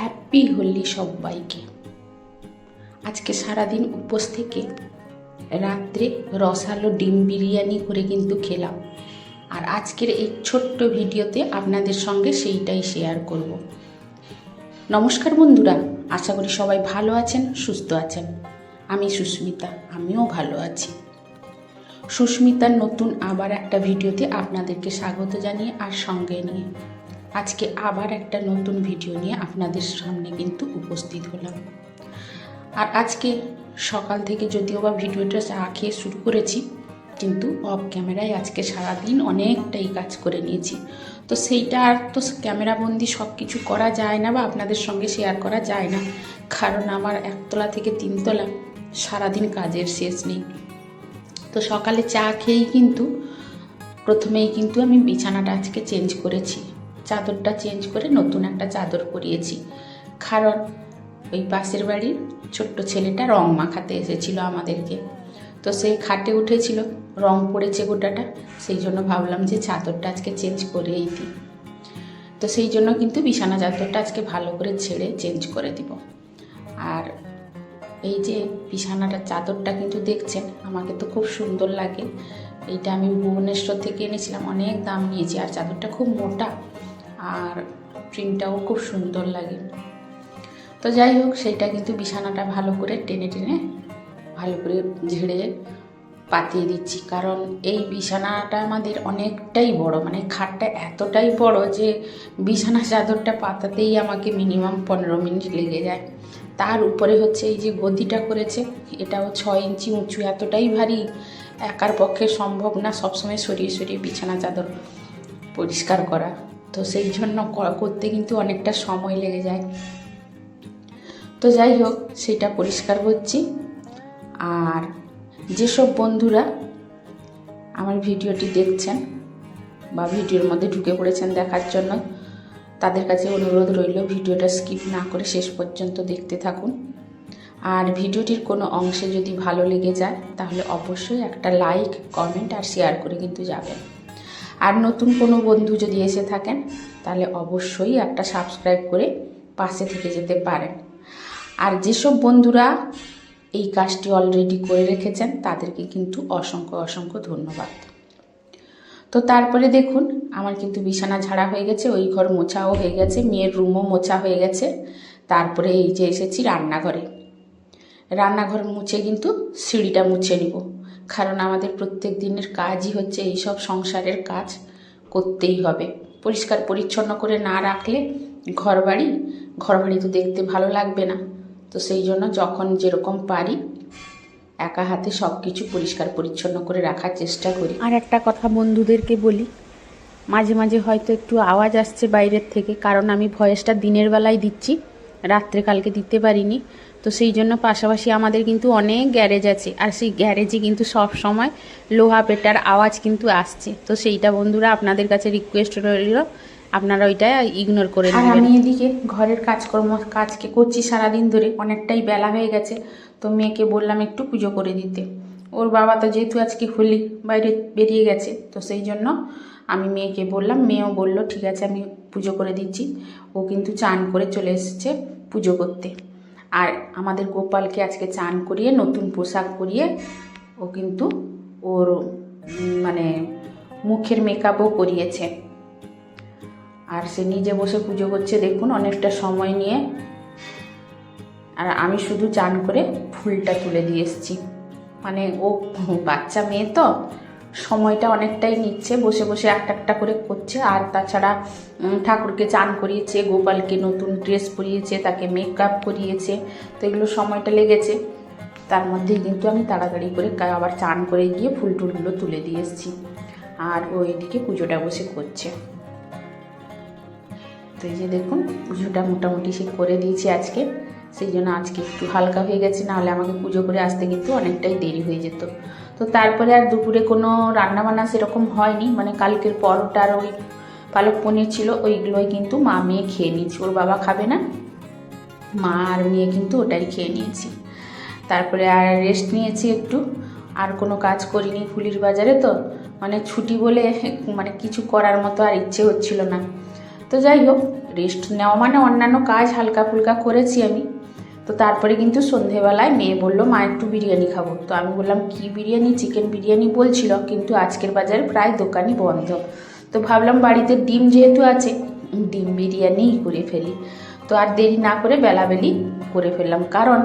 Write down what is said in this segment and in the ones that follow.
Happy Holi সবাইকে। আজকে সারাদিন উপোস থেকে রাত্রে রসালো ডিম বিরিয়ানি করে কিন্তু খেলাম। আর আজকের এই ছোট্ট ভিডিওতে আপনাদের সঙ্গে সেইটাই শেয়ার করব। নমস্কার বন্ধুরা, আশা করি সবাই ভালো আছেন, সুস্থ আছেন। আমি সুস্মিতা, আমিও ভালো আছি। সুস্মিতার নতুন আবার একটা ভিডিওতে আপনাদেরকে স্বাগত জানিয়ে আর সঙ্গে নিয়ে আজকে আবার একটা নতুন ভিডিও নিয়ে আপনাদের সামনে কিন্তু উপস্থিত হলাম। আর আজকে সকাল থেকে যদিও বা ভিডিওটা চা খেয়ে শুরু করেছি, কিন্তু অফ ক্যামেরায় আজকে সারাদিন অনেকটাই কাজ করে নিয়েছি। তো সেইটা আর তো ক্যামেরাবন্দি সব কিছু করা যায় না বা আপনাদের সঙ্গে শেয়ার করা যায় না, কারণ আমার একতলা থেকে তিনতলা সারাদিন কাজের শেষ নেই। তো সকালে চা খেয়েই কিন্তু প্রথমেই কিন্তু আমি বিছানাটা আজকে চেঞ্জ করেছি, চাদরটা চেঞ্জ করে নতুন একটা চাদর পরিয়েছি। কারণ ওই পাশের বাড়ির ছোট্ট ছেলেটা রং মাখাতে এসেছিল আমাদেরকে, তো সেই খাটে উঠেছিল, রং পড়েছে গোটাটা, সেই জন্য ভাবলাম যে চাদরটা আজকে চেঞ্জ করেই দিই। তো সেই জন্য কিন্তু বিছানা চাদরটা আজকে ভালো করে ছেড়ে চেঞ্জ করে দিব। আর এই যে বিছানাটার চাদরটা কিন্তু দেখছেন, আমাকে তো খুব সুন্দর লাগে। এইটা আমি ভুবনেশ্বর থেকে এনেছিলাম, অনেক দাম নিয়েছি। আর চাদরটা খুব মোটা আর প্রিন্টটাও খুব সুন্দর লাগে। তো যাই হোক, সেইটা কিন্তু বিছানাটা ভালো করে টেনে টেনে ভালো করে ঝেড়ে পাতিয়ে দিচ্ছি। কারণ এই বিছানাটা আমাদের অনেকটাই বড়, মানে খাটটা এতটাই বড় যে বিছানা চাদরটা পাতাতেই আমাকে মিনিমাম 15 মিনিট লেগে যায়। তার উপরে হচ্ছে এই যে গদিটা করেছে, এটাও 6 ইঞ্চি উঁচু, এতটাই ভারী, একার পক্ষে সম্ভব না সবসময় সরিয়ে সরিয়ে বিছানা চাদর পরিষ্কার করা। তো সেই জন্য করতে কিন্তু অনেকটা সময় লেগে যায়। তো যাই হোক, সেটা পরিষ্কার করছি। আর যেসব বন্ধুরা আমার ভিডিওটি দেখছেন বা ভিডিওর মধ্যে ঢুকে পড়েছেন দেখার জন্য, তাদের কাছে অনুরোধ রইল ভিডিওটা স্কিপ না করে শেষ পর্যন্ত দেখতে থাকুন। আর ভিডিওটির কোনো অংশে যদি ভালো লেগে যায় তাহলে অবশ্যই একটা লাইক, কমেন্ট আর শেয়ার করে কিন্তু যাবেন। আর নতুন কোনো বন্ধু যদি এসে থাকেন তাহলে অবশ্যই একটা সাবস্ক্রাইব করে পাশে থেকে যেতে পারেন। আর যেসব বন্ধুরা এই কাজটি অলরেডি করে রেখেছেন তাদেরকে কিন্তু অসংখ্য অসংখ্য ধন্যবাদ। তো তারপরে দেখুন, আমার কিন্তু বিছানা ঝাড়া হয়ে গেছে, ওই ঘর মোছাও হয়ে গেছে, মেয়ের রুমও মোছা হয়ে গেছে। তারপরে এই যে এসেছি রান্নাঘরে, রান্নাঘর মুছে কিন্তু সিঁড়িটা মুছে নিব। কারণ আমাদের প্রত্যেক দিনের কাজই হচ্ছে এইসব সংসারের কাজ করতেই হবে। পরিষ্কার পরিচ্ছন্ন করে না রাখলে ঘর বাড়ি তো দেখতে ভালো লাগবে না। তো সেই জন্য যখন যেরকম পারি একা হাতে সব কিছু পরিষ্কার পরিচ্ছন্ন করে রাখার চেষ্টা করি। আর একটা কথা বন্ধুদেরকে বলি, মাঝে মাঝে হয়তো একটু আওয়াজ আসছে বাইরের থেকে, কারণ আমি ভয়েসটা দিনের বেলায় দিচ্ছি, রাত্রে কালকে দিতে পারিনি। তো সেই জন্য পাশাপাশি আমাদের কিন্তু অনেক গ্যারেজ আছে, আর সেই গ্যারেজে কিন্তু সব সময় লোহা পেটার আওয়াজ কিন্তু আসছে। তো সেইটা বন্ধুরা আপনাদের কাছে রিকোয়েস্ট রইল, আপনারা ওইটা ইগনোর করে নেবেন। আর আমি এদিকে ঘরের কাজকে করছি সারাদিন ধরে, অনেকটাই বেলা হয়ে গেছে। তো মেয়েকে বললাম একটু পুজো করে দিতে। ওর বাবা তো যেহেতু আজকে হোলি বাইরে বেরিয়ে গেছে, তো সেই জন্য আমি মেয়েকে বললাম, মেয়েও বলল ঠিক আছে আমি পুজো করে দিচ্ছি। ও কিন্তু চান করে চলে এসেছে পুজো করতে। আর আমাদের গোপালকে আজকে চান করিয়ে নতুন পোশাক পরিয়ে ও কিন্তু ওর মানে মুখের মেকআপও করিয়েছে। আর সে নিজে বসে পুজো করছে দেখুন, অনেকটা সময় নিয়ে। আর আমি শুধু চান করে ফুলটা তুলে দিয়ে এসেছি। মানে ও বাচ্চা মেয়ে তো সময়টা অনেকটাই নিচ্ছে, বসে বসে একটা একটা করে করছে। আর তাছাড়া ঠাকুরকে চান করিয়েছে, গোপালকে নতুন ড্রেস পরিয়েছে, তাকে মেকআপ করিয়েছে, তো এগুলো সময়টা লেগেছে। তার মধ্যেই কিন্তু আমি তাড়াতাড়ি করে আবার চান করে গিয়ে ফুল টুলগুলো তুলে দিয়ে এসেছি। আর ও এদিকে পুজোটা বসে করছে। তো এই যে দেখুন, পুজোটা মোটামুটি সে করে দিয়েছি আজকে, সেই জন্য আজকে একটু হালকা হয়ে গেছে, নাহলে আমাকে পুজো করে আসতে কিন্তু অনেকটাই দেরি হয়ে যেত। তো তারপরে আর দুপুরে কোনো রান্নাবান্না সেরকম হয়নি, মানে কালকের পরোটা আর ওই পালক পনির ছিল, ওইগুলোই কিন্তু মা মেয়ে খেয়ে নিয়েছি। ওর বাবা খাবে না, মা আর মেয়ে কিন্তু ওটাই খেয়ে নিয়েছি। তারপরে আর রেস্ট নিয়েছি একটু, আর কোনো কাজ করিনি। ফুলির বাজারে তো মানে ছুটি বলে মানে কিছু করার মতো আর ইচ্ছে হচ্ছিল না। তো যাই হোক, রেস্ট নেওয়া মানে অন্যান্য কাজ হালকা ফুলকা করেছি আমি। তো তারপরে কিন্তু সন্ধেবেলায় মেয়ে বললো মা একটু বিরিয়ানি খাবো। তো আমি বললাম কি বিরিয়ানি? চিকেন বিরিয়ানি বলছিল, কিন্তু আজকের বাজারে প্রায় দোকানই বন্ধ। তো ভাবলাম বাড়িতে ডিম যেহেতু আছে, ডিম বিরিয়ানিই করে ফেলি। তো আর দেরি না করে বেলাবেলি করে ফেললাম, কারণ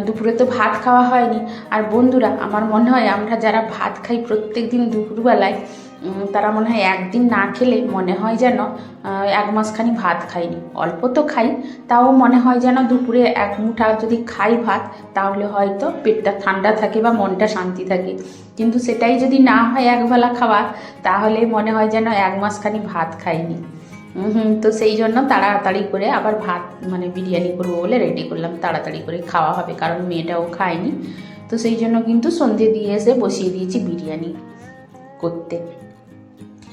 দুপুরে তো ভাত খাওয়া হয়নি। আর বন্ধুরা, আমার মনে হয় আমরা যারা ভাত খাই প্রত্যেক দিন দুপুরবেলায়, তারা মনে হয় একদিন না খেলে মনে হয় যেন এক মাসখানি ভাত খাইনি। অল্প তো খাই, তাও মনে হয় যেন দুপুরে এক মুঠা যদি খাই ভাত, তাহলে হয়তো পেটটা ঠান্ডা থাকে বা মনটা শান্তি থাকে। কিন্তু সেটাই যদি না হয় একবেলা খাওয়া, তাহলে মনে হয় যেন এক মাসখানি ভাত খাইনি। তো সেই জন্য তাড়াতাড়ি করে আবার ভাত মানে বিরিয়ানি করবো বলে রেডি করলাম, তাড়াতাড়ি করে খাওয়া হবে, কারণ মেয়েটাও খায়নি। তো সেই জন্য কিন্তু সন্ধে দিয়ে এসে বসিয়ে দিয়েছি বিরিয়ানি করতে।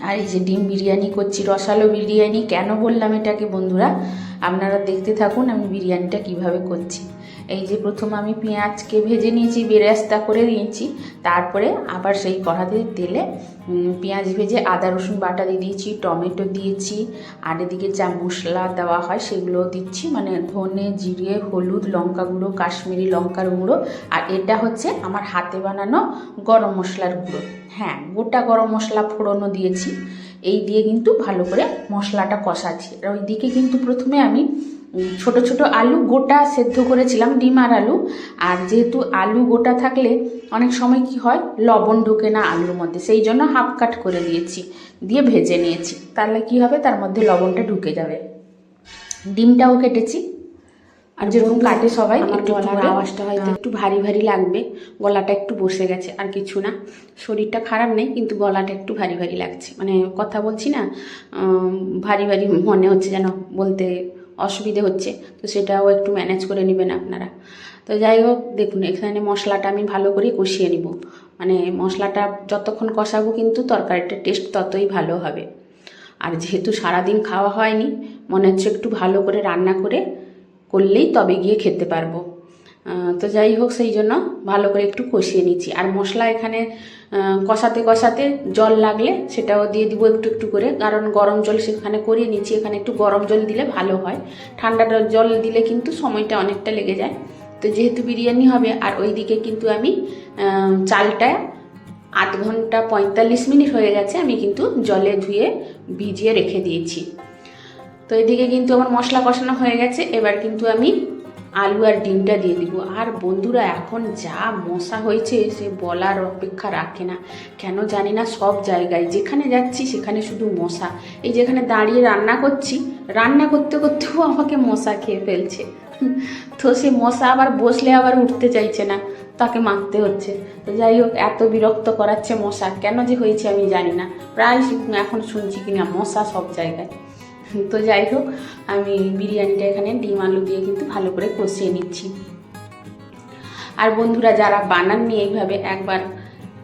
আর এই যে ডিম বিরিয়ানি করছি, রসালো বিরিয়ানি। কেন বললাম এটাকে বন্ধুরা, আপনারা দেখতে থাকুন আমি বিরিয়ানিটা কিভাবে করছি। এই যে প্রথম আমি পেঁয়াজকে ভেজে নিয়েছি, বেরেস্তা করে নিয়েছি। তারপরে আবার সেই কড়াতে তেলে পেঁয়াজ ভেজে আদা রসুন বাটা দিয়ে দিয়েছি, টমেটো দিয়েছি, আর এদিকে যা মশলা দেওয়া হয় সেগুলোও দিচ্ছি, মানে ধনে, জিরে, হলুদ, লঙ্কা গুঁড়ো, কাশ্মীরি লঙ্কার গুঁড়ো, আর এটা হচ্ছে আমার হাতে বানানো গরম মশলার গুঁড়ো। হ্যাঁ, গোটা গরম মশলা ফোড়নও দিয়েছি। এই দিয়ে কিন্তু ভালো করে মশলাটা কষাচ্ছি। আর ওইদিকে কিন্তু প্রথমে আমি ছোট ছোট আলু গোটা সেদ্ধ করেছিলাম, ডিম আর আলু। আর যেহেতু আলু গোটা থাকলে অনেক সময় কি হয়, লবণ ঢোকে না আলুর মধ্যে, সেই জন্য হাফ কাট করে দিয়েছি, দিয়ে ভেজে নিয়েছি। তাহলে কি হবে, তার মধ্যে লবণটা ঢুকে যাবে। ডিমটাও কেটেছি, আর যেরকম কাটে সবাই। আমার গলার আওয়াজটা হয়তো একটু ভারী ভারী লাগবে, গলাটা একটু বসে গেছে, আর কিছু না। শরীরটা খারাপ নেই, কিন্তু গলাটা একটু ভারী ভারী লাগছে, মানে কথা বলছি না, ভারী ভারী মনে হচ্ছে, যেন বলতে অসুবিধে হচ্ছে। তো সেটাও একটু ম্যানেজ করে নেবেন আপনারা। তো যাই হোক, দেখুন এখানে মশলাটা আমি ভালো করে কষিয়ে নিব। মানে মশলাটা যতক্ষণ কষাবো কিন্তু তরকারিটার টেস্ট ততই ভালো হবে। আর যেহেতু সারাদিন খাওয়া হয়নি, মনে হচ্ছে একটু ভালো করে রান্না করলেই তবে গিয়ে খেতে পারবো। তো যাই হোক, সেই জন্য ভালো করে একটু কষিয়ে নিচ্ছি। আর মশলা এখানে কষাতে কষাতে জল লাগলে সেটাও দিয়ে দিব একটু একটু করে, কারণ গরম জল সেখানে করিয়ে নিচ্ছি। এখানে একটু গরম জল দিলে ভালো হয়, ঠান্ডা জল দিলে কিন্তু সময়টা অনেকটা লেগে যায়। তো যেহেতু বিরিয়ানি হবে, আর ওইদিকে কিন্তু আমি চালটা 8 ঘন্টা 45 মিনিট হয়ে গেছে, আমি কিন্তু জলে ধুয়ে ভিজিয়ে রেখে দিয়েছি। তো এদিকে কিন্তু আমার মশলা কষানো হয়ে গেছে। এবার কিন্তু আমি আলু আর ডিমটা দিয়ে দিব। আর বন্ধুরা, এখন যা মশা হয়েছে সে বলার অপেক্ষা রাখে না। কেন জানি না, সব জায়গায় যেখানে যাচ্ছি সেখানে শুধু মশা। এই যেখানে দাঁড়িয়ে রান্না করছি, রান্না করতে করতেও আমাকে মশা খেয়ে ফেলছে। তো সে মশা আবার বসলে আবার উঠতে চাইছে না, তাকে মারতে হচ্ছে। তো যাই হোক, এত বিরক্ত করাচ্ছে মশা, কেন যে হয়েছে আমি জানি না। প্রায় এখন শুনছি কিনা মশা সব জায়গায়। তো যাই হোক, আমি বিরিয়ানিটা এখানে ডিম আলু দিয়ে কিন্তু ভালো করে কষিয়ে নিচ্ছি। আর বন্ধুরা, যারা বানাননি এইভাবে একবার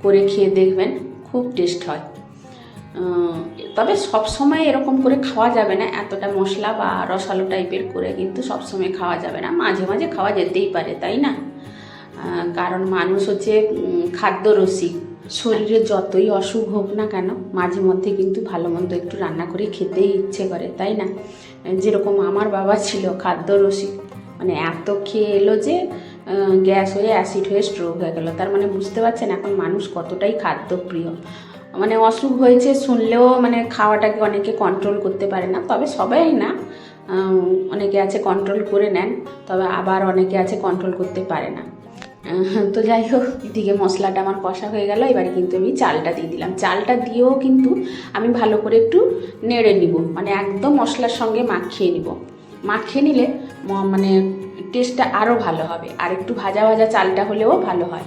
করে খেয়ে দেখবেন, খুব টেস্ট হয়। তবে সবসময় এরকম করে খাওয়া যাবে না, এতটা মশলা বা রসালো টাইপের করে কিন্তু সবসময় খাওয়া যাবে না, মাঝে মাঝে খাওয়া যেতেই পারে, তাই না? কারণ মানুষ হচ্ছে খাদ্যরসিক। শরীরে যতই অসুখ হোক না কেন, মাঝে মধ্যে কিন্তু ভালো মন্দ একটু রান্না করে খেতেই ইচ্ছে করে, তাই না? যেরকম আমার বাবা ছিল খাদ্যরসিক, মানে এত খেয়ে এলো যে গ্যাস হয়ে অ্যাসিড হয়ে স্ট্রোক হয়ে গেল। তার মানে বুঝতে পারছেন এখন মানুষ কতটাই খাদ্যপ্রিয়। মানে অসুখ হয়েছে শুনলেও মানে খাওয়াটাকে অনেকে কন্ট্রোল করতে পারে না, তবে সবাই না, অনেকে আছে কন্ট্রোল করে নেন, তবে আবার অনেকে আছে কন্ট্রোল করতে পারে না। তো যাই হোক, এদিকে মশলাটা আমার কষা হয়ে গেল। এবারে কিন্তু আমি চালটা দিয়ে দিলাম। চালটা দিয়েও কিন্তু আমি ভালো করে একটু নেড়ে নিব, মানে একদম মশলার সঙ্গে মাখিয়ে নিব। মাখিয়ে নিলে মানে টেস্টটা আরও ভালো হবে, আর একটু ভাজা ভাজা চালটা হলেও ভালো হয়।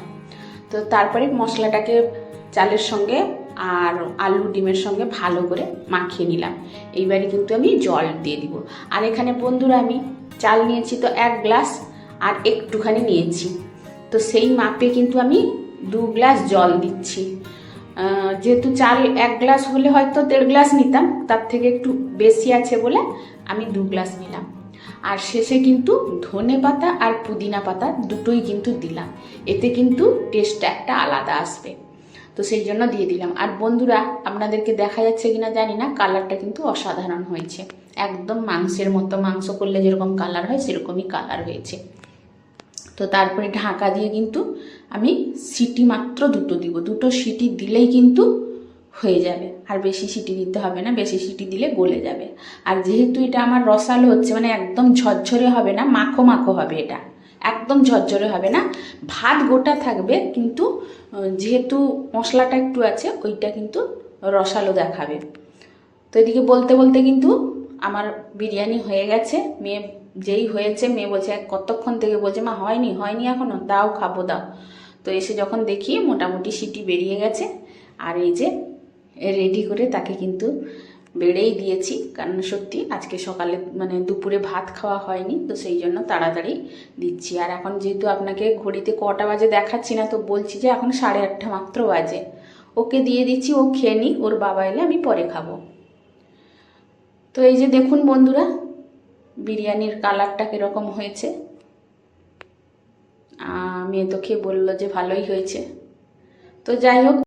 তো তারপরে মশলাটাকে চালের সঙ্গে আর আলু ডিমের সঙ্গে ভালো করে মাখিয়ে নিলাম। এইবারে কিন্তু আমি জল দিয়ে দিব। আর এখানে বন্ধুরা, আমি চাল নিয়েছি তো 1 গ্লাস, আর একটুখানি নিয়েছি, তো সেই মাপে কিন্তু আমি 2 গ্লাস জল দিচ্ছি। যেহেতু চাল 1 গ্লাস হলে হয়তো 1.5 গ্লাস নিতাম, তার থেকে একটু বেশি আছে বলে আমি 2 গ্লাস নিলাম। আর শেষে কিন্তু ধনে পাতা আর পুদিনা পাতা দুটোই কিন্তু দিলাম, এতে কিন্তু টেস্টটা একটা আলাদা আসবে, তো সেই জন্য দিয়ে দিলাম। আর বন্ধুরা, আপনাদেরকে দেখা যাচ্ছে কিনা জানি না, কালারটা কিন্তু অসাধারণ হয়েছে। একদম মাংসের মতো, মাংস করলে যেরকম কালার হয় সেরকমই কালার হয়েছে। তো তারপরে ঢাকা দিয়ে কিন্তু আমি সিটি মাত্র 2টো দিব, 2টো সিটি দিলেই কিন্তু হয়ে যাবে, আর বেশি সিটি দিতে হবে না, বেশি সিটি দিলে গলে যাবে। আর যেহেতু এটা আমার রসালো হচ্ছে, মানে একদম ঝরঝরে হবে না, মাখো মাখো হবে, এটা একদম ঝরঝরে হবে না, ভাত গোটা থাকবে, কিন্তু যেহেতু মশলাটা একটু আছে ওইটা কিন্তু রসালো দেখাবে। তো এদিকে বলতে বলতে কিন্তু আমার বিরিয়ানি হয়ে গেছে। মেয়ে যেই হয়েছে, মেয়ে বলছে কতক্ষণ থেকে বলছে, মা হয়নি হয়নি এখনো, দাও খাবো দাও। তো এসে যখন দেখি মোটামুটি সিটি বেরিয়ে গেছে, আর এই যে রেডি করে তাকে কিন্তু বেড়েই দিয়েছি, কারণ সত্যি আজকে সকালে মানে দুপুরে ভাত খাওয়া হয়নি, তো সেই জন্য তাড়াতাড়ি দিচ্ছি। আর এখন যেহেতু আপনাকে ঘড়িতে কটা বাজে দেখাচ্ছি না, তো বলছি যে এখন 8:30 মাত্র বাজে, ওকে দিয়ে দিচ্ছি, ও খেয়ে নিক, ওর বাবা এলে আমি পরে খাবো। তো এই যে দেখুন বন্ধুরা, বিরিয়ানির কালারটা কীরকম হয়েছে। মেয়ে তো খেয়ে বললো যে ভালোই হয়েছে। তো যাই হোক,